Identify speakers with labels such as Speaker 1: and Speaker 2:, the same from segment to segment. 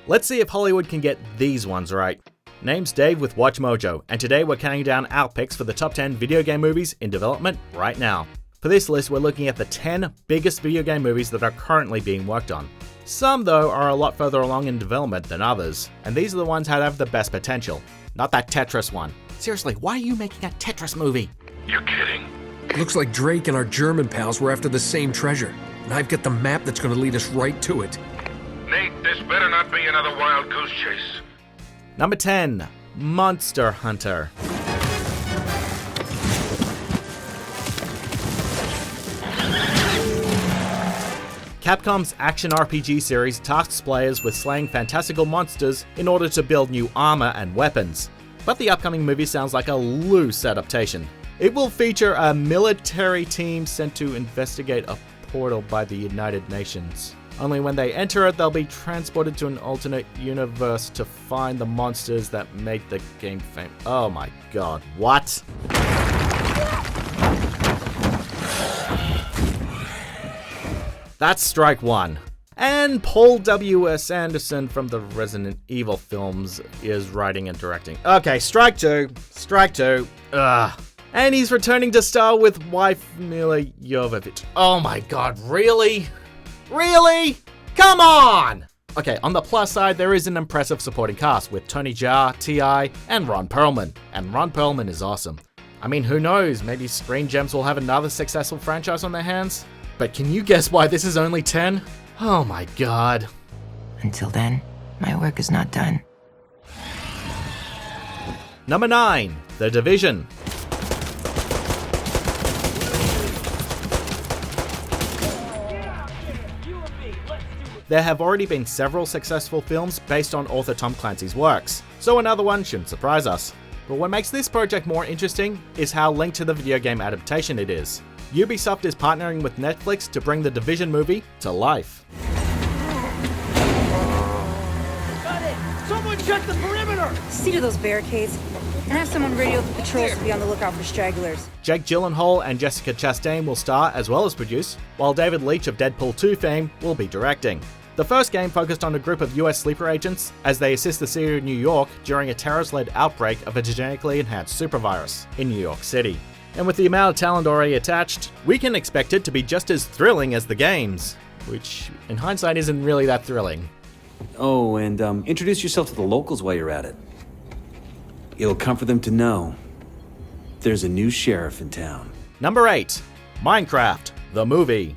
Speaker 1: Let's see if Hollywood can get these ones right. Name's Dave with WatchMojo, and today we're counting down our picks for the top 10 video game movies in development right now. For this list, we're looking at the 10 biggest video game movies that are currently being worked on. Some, though, are a lot further along in development than others, and these are the ones that have the best potential. Not that Tetris one. Seriously, why are you making a Tetris movie?
Speaker 2: You're kidding.
Speaker 3: Looks like Drake and our German pals were after the same treasure, and I've got the map that's going to lead us right to it.
Speaker 2: Nate, this better not be another wild goose chase.
Speaker 1: Number 10. Monster Hunter. Capcom's action RPG series tasks players with slaying fantastical monsters in order to build new armor and weapons. But the upcoming movie sounds like a loose adaptation. It will feature a military team sent to investigate a portal by the United Nations. Only when they enter it, they'll be transported to an alternate universe to find the monsters that made the game famous. Oh my god, what? That's strike one. And Paul W.S. Anderson from the Resident Evil films is writing and directing. Okay, strike two. Strike two. Ugh. And he's returning to star with wife Mila Jovovich. Oh my god, really? Really? Come on! Okay, on the plus side, there is an impressive supporting cast with Tony Jaa, T.I., and Ron Perlman. And Ron Perlman is awesome. I mean, who knows? Maybe Screen Gems will have another successful franchise on their hands? But can you guess why this is only 10? Oh my god.
Speaker 4: Until then, my work is not done.
Speaker 1: Number 9. The Division. There have already been several successful films based on author Tom Clancy's works, so another one shouldn't surprise us. But what makes this project more interesting is how linked to the video game adaptation it is. Ubisoft is partnering with Netflix to bring the Division movie to life.
Speaker 5: Got it! Someone check the perimeter!
Speaker 6: See to those barricades, and have someone radio the patrols to be on the lookout for stragglers.
Speaker 1: Jake Gyllenhaal and Jessica Chastain will star as well as produce, while David Leitch of Deadpool 2 fame will be directing. The first game focused on a group of US sleeper agents as they assist the city of New York during a terrorist-led outbreak of a genetically enhanced supervirus in New York City. And with the amount of talent already attached, we can expect it to be just as thrilling as the games, which in hindsight isn't really that thrilling.
Speaker 7: Oh, and introduce yourself to the locals while you're at it. It'll comfort them to know there's a new sheriff in town.
Speaker 1: Number 8. Minecraft, the movie.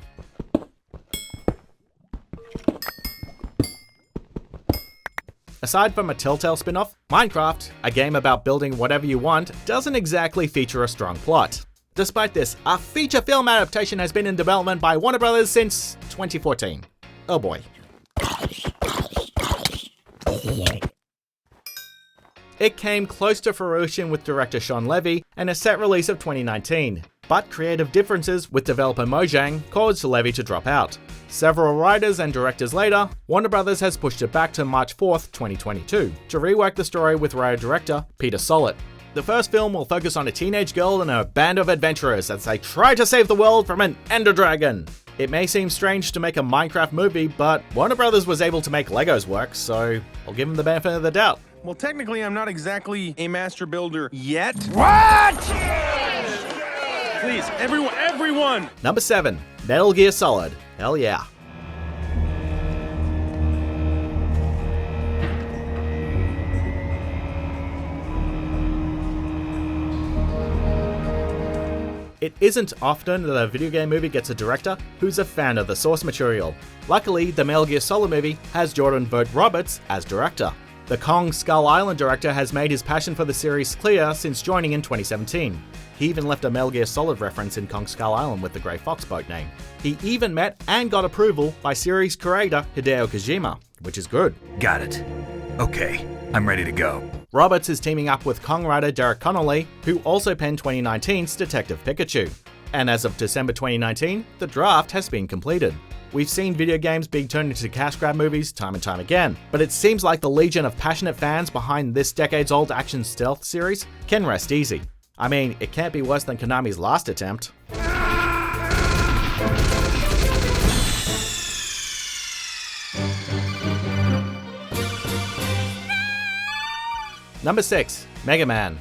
Speaker 1: Aside from a Telltale spin-off, Minecraft, a game about building whatever you want, doesn't exactly feature a strong plot. Despite this, a feature film adaptation has been in development by Warner Bros. Since 2014. Oh boy. It came close to fruition with director Sean Levy and a set release of 2019, but creative differences with developer Mojang caused Levy to drop out. Several writers and directors later, Warner Bros. Has pushed it back to March 4th, 2022, to rework the story with writer-director Peter Sollett. The first film will focus on a teenage girl and her band of adventurers as they try to save the world from an Ender Dragon. It may seem strange to make a Minecraft movie, but Warner Bros. Was able to make Legos work, so I'll give them the benefit of the doubt.
Speaker 8: Well, technically, I'm not exactly a master builder yet.
Speaker 5: What?
Speaker 8: Please, everyone!
Speaker 1: Number 7. Metal Gear Solid. Hell yeah. It isn't often that a video game movie gets a director who's a fan of the source material. Luckily, the Metal Gear Solid movie has Jordan Vogt-Roberts as director. The Kong Skull Island director has made his passion for the series clear since joining in 2017. He even left a Metal Gear Solid reference in Kong Skull Island with the Grey Fox boat name. He even met and got approval by series creator Hideo Kojima, which is good.
Speaker 9: Got it. Okay, I'm ready to go.
Speaker 1: Roberts is teaming up with Kong writer Derek Connolly, who also penned 2019's Detective Pikachu. And as of December 2019, the draft has been completed. We've seen video games being turned into cash grab movies time and time again, but it seems like the legion of passionate fans behind this decades-old action stealth series can rest easy. I mean, it can't be worse than Konami's last attempt. Number 6. Mega Man.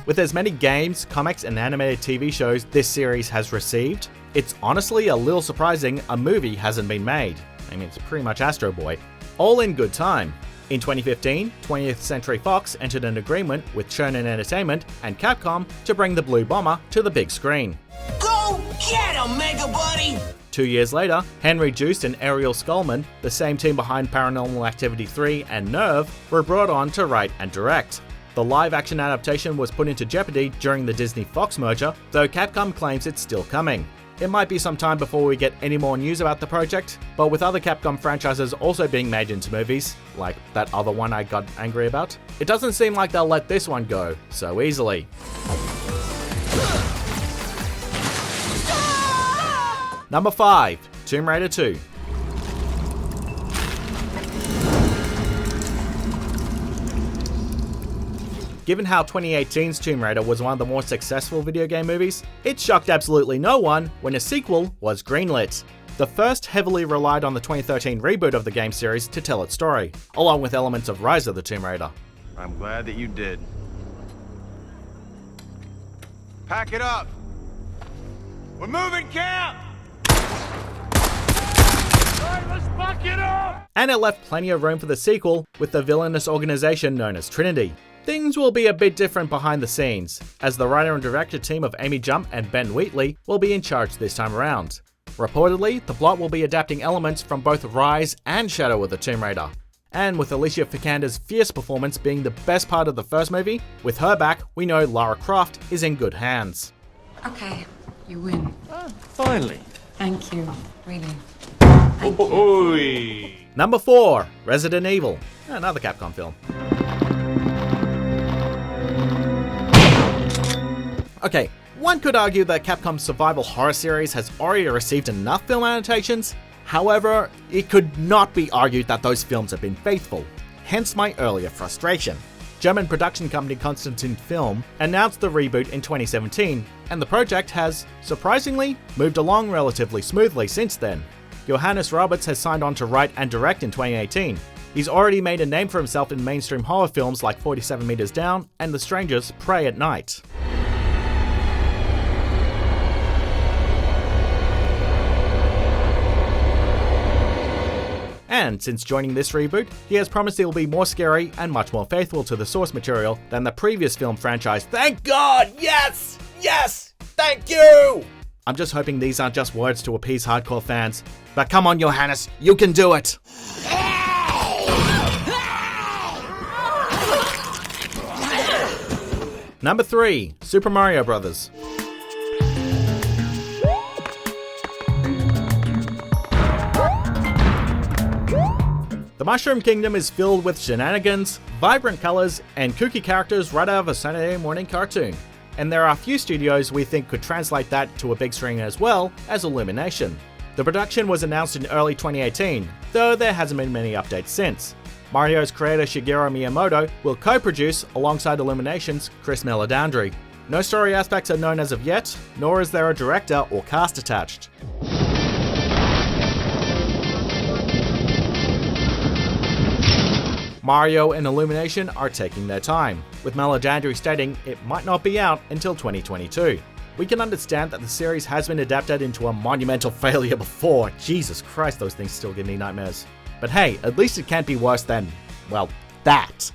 Speaker 1: With as many games, comics, and animated TV shows this series has received, it's honestly a little surprising a movie hasn't been made. I mean, it's pretty much Astro Boy. All in good time. In 2015, 20th Century Fox entered an agreement with Shonen Entertainment and Capcom to bring the Blue Bomber to the big screen.
Speaker 5: Go get him, Mega Buddy!
Speaker 1: 2 years later, Henry Joost and Ariel Skullman, the same team behind Paranormal Activity 3 and Nerve, were brought on to write and direct. The live-action adaptation was put into jeopardy during the Disney-Fox merger, though Capcom claims it's still coming. It might be some time before we get any more news about the project, but with other Capcom franchises also being made into movies, like that other one I got angry about, it doesn't seem like they'll let this one go so easily. Number 5. Tomb Raider 2. Given how 2018's Tomb Raider was one of the more successful video game movies, it shocked absolutely no one when a sequel was greenlit. The first heavily relied on the 2013 reboot of the game series to tell its story, along with elements of Rise of the Tomb Raider.
Speaker 8: I'm glad that you did. Pack it up! We're moving camp! Alright, let's pack it up!
Speaker 1: And it left plenty of room for the sequel with the villainous organization known as Trinity. Things will be a bit different behind the scenes, as the writer and director team of Amy Jump and Ben Wheatley will be in charge this time around. Reportedly, the plot will be adapting elements from both Rise and Shadow of the Tomb Raider. And with Alicia Vikander's fierce performance being the best part of the first movie, with her back, we know Lara Croft is in good hands.
Speaker 4: Okay, you win.
Speaker 8: Finally.
Speaker 4: Thank you, really.
Speaker 1: Number 4. Resident Evil. Another Capcom film. Okay, one could argue that Capcom's survival horror series has already received enough film adaptations. However, it could not be argued that those films have been faithful, hence my earlier frustration. German production company Constantin Film announced the reboot in 2017, and the project has, surprisingly, moved along relatively smoothly since then. Johannes Roberts has signed on to write and direct in 2018. He's already made a name for himself in mainstream horror films like 47 Meters Down and The Strangers Prey at Night. And since joining this reboot, he has promised it will be more scary and much more faithful to the source material than the previous film franchise. Thank God! Yes! Yes! Thank you! I'm just hoping these aren't just words to appease hardcore fans. But come on, Johannes, you can do it! Number 3. Super Mario Bros. The Mushroom Kingdom is filled with shenanigans, vibrant colors, and kooky characters right out of a Saturday morning cartoon. And there are a few studios we think could translate that to a big screen as well as Illumination. The production was announced in early 2018, though there hasn't been many updates since. Mario's creator Shigeru Miyamoto will co-produce alongside Illumination's Chris Meledandri. No story aspects are known as of yet, nor is there a director or cast attached. Mario and Illumination are taking their time, with Meledandri stating it might not be out until 2022. We can understand that the series has been adapted into a monumental failure before. Jesus Christ, those things still give me nightmares. But hey, at least it can't be worse than, well, that.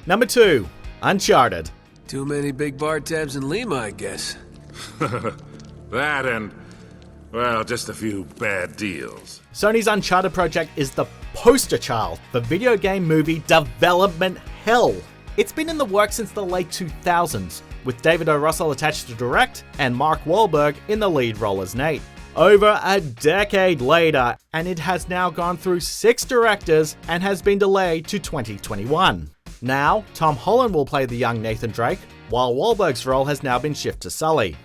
Speaker 1: Number 2. Uncharted.
Speaker 3: Too many big bar tabs in Lima, I guess.
Speaker 2: That and, well, just a few bad deals.
Speaker 1: Sony's Uncharted project is the poster child for video game movie development hell. It's been in the works since the late 2000s, with David O. Russell attached to direct and Mark Wahlberg in the lead role as Nate. Over a decade later, and it has now gone through 6 directors and has been delayed to 2021. Now, Tom Holland will play the young Nathan Drake, while Wahlberg's role has now been shifted to Sully.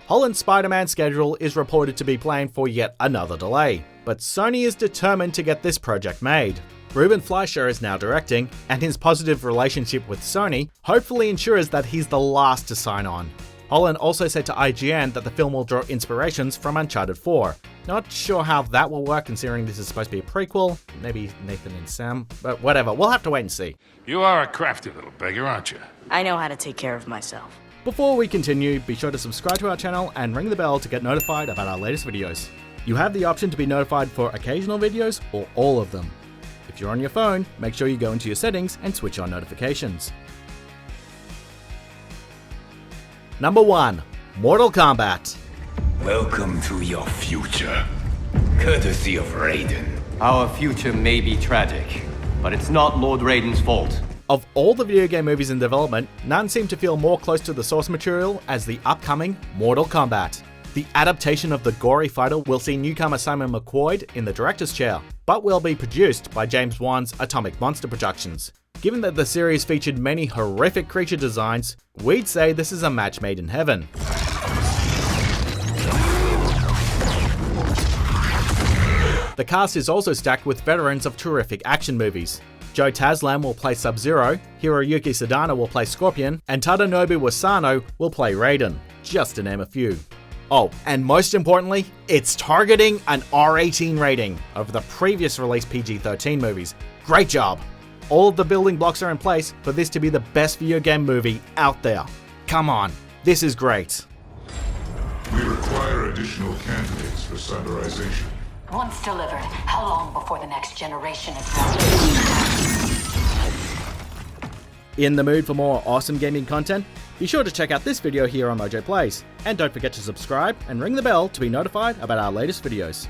Speaker 1: Holland's Spider-Man schedule is reported to be planned for yet another delay, but Sony is determined to get this project made. Ruben Fleischer is now directing, and his positive relationship with Sony hopefully ensures that he's the last to sign on. Holland also said to IGN that the film will draw inspirations from Uncharted 4. Not sure how that will work considering this is supposed to be a prequel, maybe Nathan and Sam, but whatever, we'll have to wait and see.
Speaker 2: You are a crafty little beggar, aren't you?
Speaker 10: I know how to take care of myself.
Speaker 1: Before we continue, be sure to subscribe to our channel and ring the bell to get notified about our latest videos. You have the option to be notified for occasional videos or all of them. If you're on your phone, make sure you go into your settings and switch on notifications. Number 1. Mortal Kombat.
Speaker 11: Welcome to your future, courtesy of Raiden.
Speaker 12: Our future may be tragic, but it's not Lord Raiden's fault.
Speaker 1: Of all the video game movies in development, none seem to feel more close to the source material as the upcoming Mortal Kombat. The adaptation of the gory fighter will see newcomer Simon McQuoid in the director's chair, but will be produced by James Wan's Atomic Monster Productions. Given that the series featured many horrific creature designs, we'd say this is a match made in heaven. The cast is also stacked with veterans of terrific action movies. Joe Taslim will play Sub-Zero, Hiroyuki Sadana will play Scorpion, and Tadanobu Wasano will play Raiden, just to name a few. Oh, and most importantly, it's targeting an R18 rating over the previous released PG-13 movies. Great job! All of the building blocks are in place for this to be the best video game movie out there. Come on, this is great.
Speaker 13: We require additional candidates for cyberization.
Speaker 14: Once delivered, how long before the next generation is ready?
Speaker 1: In the mood for more awesome gaming content? Be sure to check out this video here on Mojo Plays. And don't forget to subscribe and ring the bell to be notified about our latest videos.